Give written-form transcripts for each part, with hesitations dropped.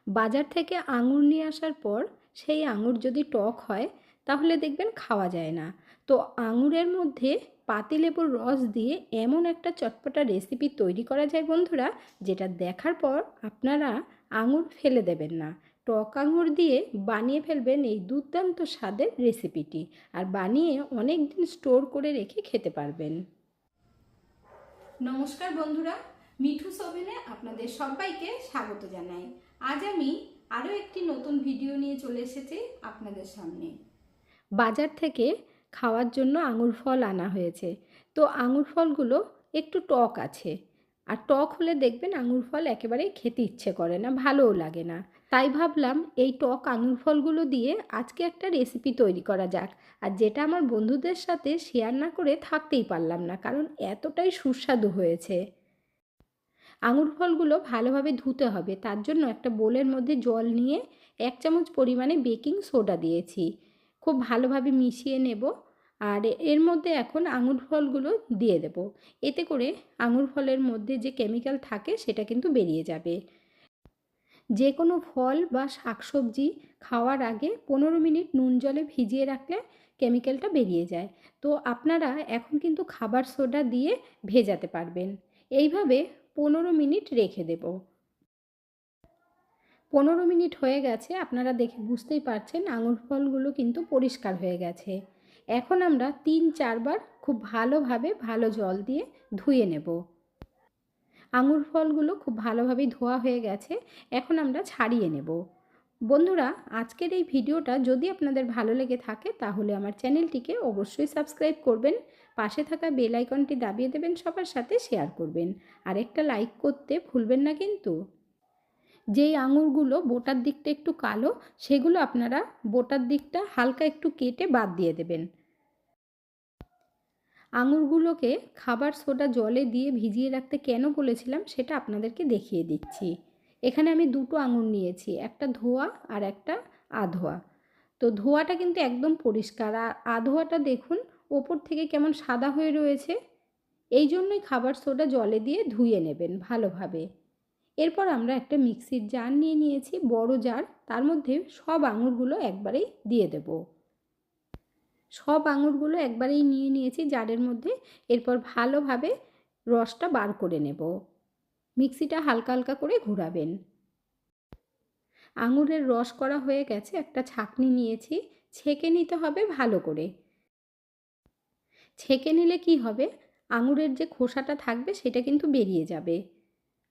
বাজার থেকে আঙুর নিয়ে আসার পর সেই আঙুর যদি টক হয় তাহলে দেখবেন খাওয়া যায় না। তো আঙুরের মধ্যে পাতিলেবুর রস দিয়ে এমন একটা চটপটা রেসিপি তৈরি করা যায় বন্ধুরা, যেটা দেখার পর আপনারা আঙুর ফেলে দেবেন না। টক আঙুর দিয়ে বানিয়ে ফেলবেন এই দুর্দান্ত স্বাদের রেসিপিটি, আর বানিয়ে অনেক দিন স্টোর করে রেখে খেতে পারবেন। নমস্কার বন্ধুরা, মিঠুস ওভেনে আপনাদের সবাইকে স্বাগত জানাই। আজ আমি আরও একটি নতুন ভিডিও নিয়ে চলে এসেছি আপনাদের সামনে। বাজার থেকে খাওয়ার জন্য আঙুর ফল আনা হয়েছে। তো আঙুর ফলগুলো একটু টক আছে, আর টক হলে দেখবেন আঙুর ফল একেবারেই খেতে ইচ্ছে করে না, ভালোও লাগে না। তাই ভাবলাম এই টক আঙুর ফলগুলো দিয়ে আজকে একটা রেসিপি তৈরি করা যাক, আর যেটা আমার বন্ধুদের সাথে শেয়ার না করে থাকতেই পারলাম না, কারণ এতটাই সুস্বাদু হয়েছে। আঙুর ফলগুলো ভালোভাবে ধুতে হবে, তার জন্য একটা বোলের মধ্যে জল নিয়ে 1 চামচ পরিমাণে বেকিং সোডা দিয়েছি। খুব ভালোভাবে মিশিয়ে নেব, আর এর মধ্যে এখন আঙুর ফলগুলো দিয়ে দেব। এতে করে আঙুর ফলের মধ্যে যে কেমিক্যাল থাকে সেটা কিন্তু বেরিয়ে যাবে। যে কোনো ফল বা শাকসবজি খাওয়ার আগে 15 মিনিট নুন জলে ভিজিয়ে রাখলে কেমিক্যালটা বেরিয়ে যায়। তো আপনারা এখন কিন্তু খাবার সোডা দিয়ে ভেজাতে পারবেন। এইভাবে 15 মিনিট রেখে দেব। 15 মিনিট হয়ে গেছে, আপনারা দেখে বুঝতেই পারছেন আঙুর ফলগুলো কিন্তু পরিষ্কার হয়ে গেছে। এখন আমরা 3-4 বার খুব ভালোভাবে ভালো জল দিয়ে ধুয়ে নেব। আঙুর ফলগুলো খুব ভালোভাবেই ধোয়া হয়ে গেছে, এখন আমরা ছাড়িয়ে নেব। বন্ধুরা, আজকের এই ভিডিওটা যদি আপনাদের ভালো লেগে থাকে তাহলে আমার চ্যানেলটিকে অবশ্যই সাবস্ক্রাইব করবেন, পাশে থাকা বেল আইকনটি দাবিয়ে দেবেন, সবার সাথে শেয়ার করবেন, আর একটা লাইক করতে ভুলবেন না কিন্তু। যেই আঙুরগুলো বোটার দিকটা একটু কালো, সেগুলো আপনারা বোটার দিকটা হালকা একটু কেটে বাদ দিয়ে দেবেন। আঙুরগুলোকে খাবার সোডা জলে দিয়ে ভিজিয়ে রাখতে কেন বলেছিলাম সেটা আপনাদেরকে দেখিয়ে দিচ্ছি। এখানে আমি দুটো আঙুর নিয়েছি, একটা ধোয়া আর একটা আধোয়া। তো ধোয়াটা কিন্তু একদম পরিষ্কার, আর আধোয়াটা দেখুন ওপর থেকে কেমন সাদা হয়ে রয়েছে। এই জন্যই খাবার সোডা জলে দিয়ে ধুয়ে নেবেন ভালোভাবে। এরপর আমরা একটা মিক্সির জার নিয়ে নিয়েছি, বড় জার, তার মধ্যে সব আঙুরগুলো একবারেই দিয়ে দেব। সব আঙুরগুলো একবারেই নিয়ে নিয়েছি জারের মধ্যে। এরপর ভালোভাবে রসটা বার করে নেব। মিক্সিটা হালকা হালকা করে ঘোরাবেন। আঙুরের রস করা হয়ে গেছে, একটা ছাঁকনি নিয়েছি, ছেঁকে নিতে হবে ভালো করে। ছেঁকে নিলে কি হবে, আঙুরের যে খোসাটা থাকবে সেটা কিন্তু বেরিয়ে যাবে।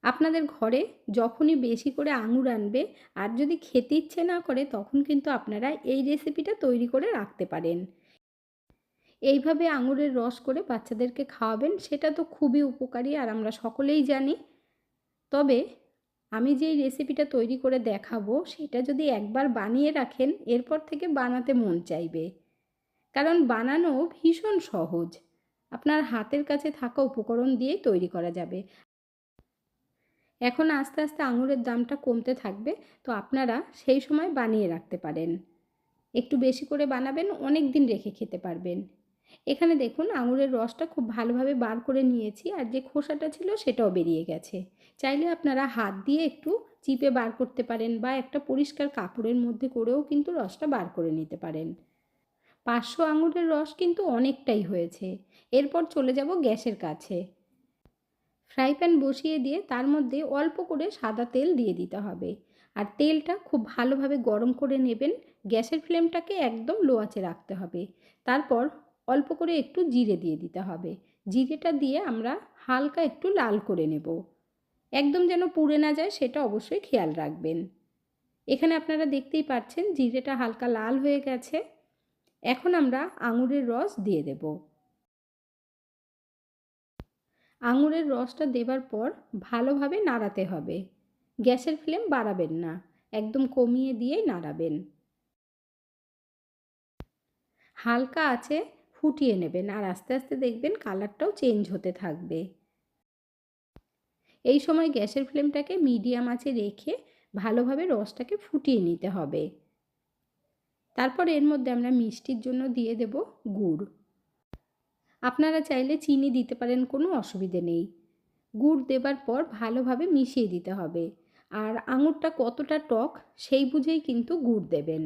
আপনাদের ঘরে যখনই বেশি করে আঙুর আনবে আর যদি খেতে ইচ্ছে না করে, তখন কিন্তু আপনারা এই রেসিপিটা তৈরি করে রাখতে পারেন। এইভাবে আঙুরের রস করে বাচ্চাদেরকে খাওয়াবেন, সেটা তো খুবই উপকারী আর আমরা সকলেই জানি। তবে আমি যেই রেসিপিটা তৈরি করে দেখাবো সেটা যদি একবার বানিয়ে রাখেন, এরপর থেকে বানাতে মন চাইবে, কারণ বানানো ভীষণ সহজ। আপনার হাতের কাছে থাকা উপকরণ দিয়েই তৈরি করা যাবে। এখন আস্তে আস্তে আঙুরের দামটা কমতে থাকবে, তো আপনারা সেই সময় বানিয়ে রাখতে পারেন। একটু বেশি করে বানাবেন, অনেক দিন রেখে খেতে পারবেন। এখানে দেখুন আঙুরের রসটা খুব ভালোভাবে বার করে নিয়েছি, আর যে খোসাটা ছিল সেটাও বেরিয়ে গেছে। চাইলে আপনারা হাত দিয়ে একটু চিপে বার করতে পারেন, বা একটা পরিষ্কার কাপড়ের মধ্যে করেও কিন্তু রসটা বার করে নিতে পারেন। 500 আঙুরের রস কিন্তু অনেকটাই হয়েছে। এরপর চলে যাব গ্যাসের কাছে। ফ্রাই প্যান বসিয়ে দিয়ে তার মধ্যে অল্প করে সাদা তেল দিয়ে দিতে হবে, আর তেলটা খুব ভালোভাবে গরম করে নেবেন। গ্যাসের ফ্লেমটাকে একদম লো আঁচে রাখতে হবে। তারপর অল্প করে একটু জিরে দিয়ে দিতে হবে। জিরেটা দিয়ে আমরা হালকা একটু লাল করে নেব, একদম যেন পুড়ে না যায় সেটা অবশ্যই খেয়াল রাখবেন। এখানে আপনারা দেখতেই পাচ্ছেন জিরেটা হালকা লাল হয়ে গেছে। এখন আমরা আঙুরের রস দিয়ে দেব। আঙুরের রসটা দেবার পর ভালোভাবে নাড়াতে হবে। গ্যাসের ফ্লেম বাড়াবেন না, একদম কমিয়ে দিয়েই নাড়াবেন। হালকা আঁচে ফুটিয়ে নেবেন, আর আস্তে আস্তে দেখবেন কালারটাও চেঞ্জ হতে থাকবে। এই সময় গ্যাসের ফ্লেমটাকে মিডিয়াম আঁচে রেখে ভালোভাবে রসটাকে ফুটিয়ে নিতে হবে। তারপর এর মধ্যে আমরা মিষ্টির জন্য দিয়ে দেব গুড়। আপনারা চাইলে চিনি দিতে পারেন, কোনো অসুবিধে নেই। গুড় দেবার পর ভালোভাবে মিশিয়ে দিতে হবে। আর আঙুরটা কতটা টক সেই বুঝেই কিন্তু গুড় দেবেন।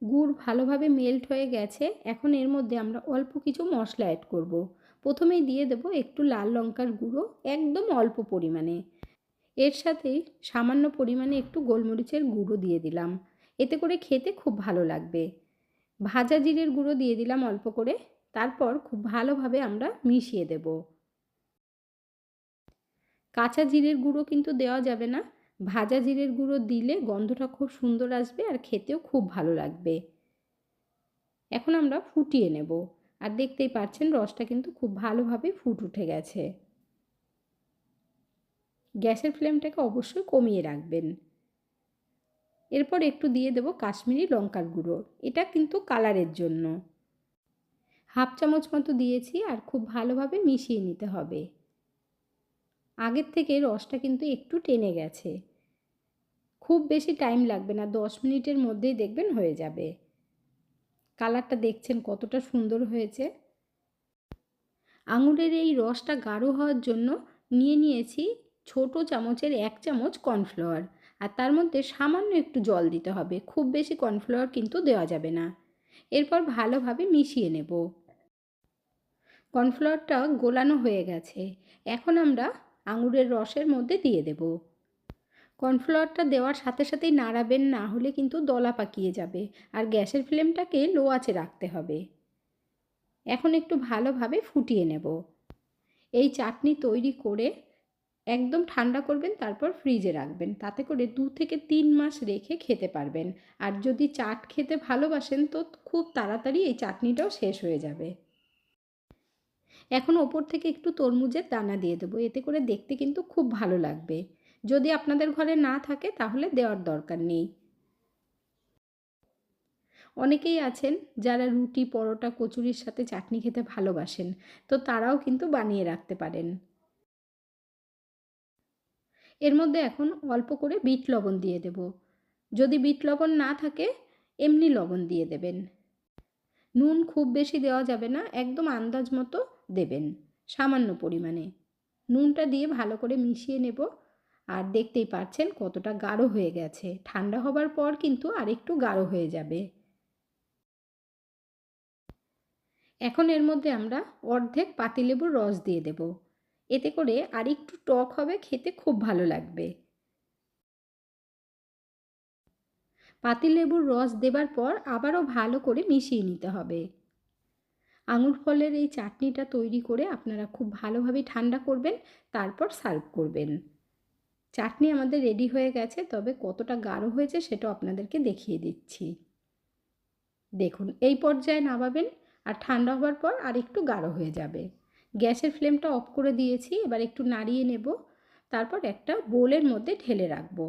গুড় ভালোভাবে মেল্ট হয়ে গেছে। এখন এর মধ্যে আমরা অল্প কিছু মশলা অ্যাড করব। প্রথমেই দিয়ে দেব একটু লাল লঙ্কার গুঁড়ো, একদম অল্প পরিমাণে। এর সাথেই সামান্য পরিমাণে একটু গোলমরিচের গুঁড়ো দিয়ে দিলাম, এতে করে খেতে খুব ভালো লাগবে। ভাজা জিরের গুঁড়ো দিয়ে দিলাম অল্প করে। তারপর খুব ভালোভাবে আমরা মিশিয়ে দেব। কাঁচা জিরের গুঁড়ো কিন্তু দেওয়া যাবে না, ভাজা জিরের গুঁড়ো দিলে গন্ধটা খুব সুন্দর আসবে আর খেতেও খুব ভালো লাগবে। এখন আমরা ফুটিয়ে নেব। আর দেখতেই পাচ্ছেন রসটা কিন্তু খুব ভালোভাবে ফুট উঠে গেছে। গ্যাসের ফ্লেমটাকে অবশ্যই কমিয়ে রাখবেন। এরপর একটু দিয়ে দেব কাশ্মীরি লঙ্কার গুঁড়ো, এটা কিন্তু কালারের জন্য। হাফ চামচ মতো দিয়েছি আর খুব ভালোভাবে মিশিয়ে নিতে হবে। আগের থেকে রসটা কিন্তু একটু টেনে গেছে। খুব বেশি টাইম লাগবে না, 10 মিনিটের মধ্যেই দেখবেন হয়ে যাবে। কালারটা দেখছেন কতটা সুন্দর হয়েছে। আঙুরের এই রসটা গাঢ় হওয়ার জন্য নিয়েছি ছোট চামচের 1 চামচ কর্নফ্লাওয়ার, আর তার মধ্যে সামান্য একটু জল দিতে হবে, খুব বেশি কর্নফ্লাওয়ার কিন্তু দেওয়া যাবে না। এরপর ভালোভাবে মিশিয়ে নেব। কর্নফ্লাওয়ারটা গোলানো হয়ে গেছে। এখন আমরা আঙুরের রসের মধ্যে দিয়ে দেব। কর্নফ্লাওয়ারটা দেওয়ার সাথে সাথেই নাড়াবেন, না হলে কিন্তু দলা পাকিয়ে যাবে। আর গ্যাসের ফ্লেমটাকে লো আঁচে রাখতে হবে। এখন একটু ভালোভাবে ফুটিয়ে নেব। এই চাটনি তৈরি করে একদম ঠান্ডা করবেন, তারপর ফ্রিজে রাখবেন। তাতে করে 2 থেকে 3 মাস রেখে খেতে পারবেন। আর যদি চাট খেতে ভালোবাসেন তো খুব তাড়াতাড়ি এই চাটনিটাও শেষ হয়ে যাবে। এখন ওপর থেকে একটু তরমুজের দানা দিয়ে দেবো, এতে করে দেখতে কিন্তু খুব ভালো লাগবে। যদি আপনাদের ঘরে না থাকে তাহলে দেওয়ার দরকার নেই। অনেকেই আছেন যারা রুটি, পরোটা, কচুরির সাথে চাটনি খেতে ভালোবাসেন, তো তারাও কিন্তু বানিয়ে রাখতে পারেন। এর মধ্যে এখন অল্প করে বিট লবণ দিয়ে দেব। যদি বিট লবণ না থাকে এমনি লবণ দিয়ে দেবেন। নুন খুব বেশি দেওয়া যাবে না, একদম আন্দাজ মতো দেবেন, সামান্য পরিমাণে। নুনটা দিয়ে ভালো করে মিশিয়ে নেব। আর দেখতেই পাচ্ছেন কতটা গাঢ় হয়ে গেছে। ঠান্ডা হবার পর কিন্তু আরেকটু গাঢ় হয়ে যাবে। এখন এর মধ্যে আমরা অর্ধেক পাতিলেবুর রস দিয়ে দেব, এতে করে আরেকটু টক হবে, খেতে খুব ভালো লাগবে। পাতিলেবুর রস দেবার পর আবারও ভালো করে মিশিয়ে নিতে হবে। আঙুর ফলের এই চাটনিটা তৈরি করে আপনারা খুব ভালোভাবে ঠান্ডা করবেন, তারপর সার্ভ করবেন। চাটনি আমাদের রেডি হয়ে গেছে, তবে কতটা গাঢ় হয়েছে সেটাও আপনাদেরকে দেখিয়ে দিচ্ছি। দেখুন এই পর্যায়ে নামাবেন, আর ঠান্ডা হওয়ার পর আর একটু গাঢ় হয়ে যাবে। গ্যাসের ফ্লেমটা অফ করে দিয়েছি, এবার একটু নাড়িয়ে নেব, তারপর একটা বোলের মধ্যে ঢেলে রাখবো।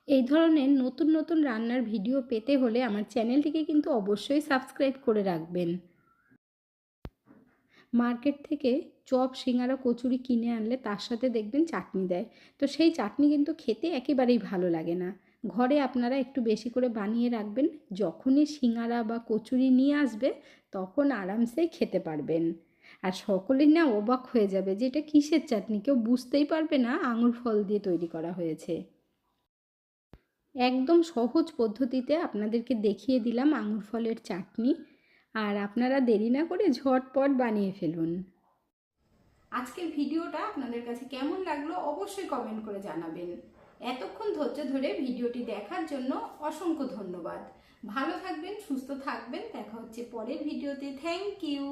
এই ধরনের নতুন নতুন রান্নার ভিডিও পেতে হলে আমার চ্যানেলটিকে কিন্তু অবশ্যই সাবস্ক্রাইব করে রাখবেন। মার্কেট থেকে চপ, সিঙ্গারা, কচুরি কিনে আনলে তার সাথে দেখবেন চাটনি দেয়, তো সেই চাটনি কিন্তু খেতে একেবারেই ভালো লাগে না। ঘরে আপনারা একটু বেশি করে বানিয়ে রাখবেন, যখনই সিঙ্গারা বা কচুরি নিয়ে আসবে তখন আরামসে খেতে পারবেন। আর সকলেই না অবাক হয়ে যাবে যে এটা কিসের চাটনি, কেউ বুঝতেই পারবে না আঙুর ফল দিয়ে তৈরি করা হয়েছে। একদম সহজ পদ্ধতিতে আপনাদেরকে দেখিয়ে দিলাম আঙুর ফলের চাটনি, আর আপনারা দেরি না করে ঝটপট বানিয়ে ফেলুন। আজকের ভিডিওটা আপনাদের কাছে কেমন লাগলো অবশ্যই কমেন্ট করে জানাবেন। এতক্ষণ ধৈর্য ধরে ভিডিওটি দেখার জন্য অসংখ্য ধন্যবাদ। ভালো থাকবেন, সুস্থ থাকবেন, দেখা হচ্ছে পরের ভিডিওতে। Thank you.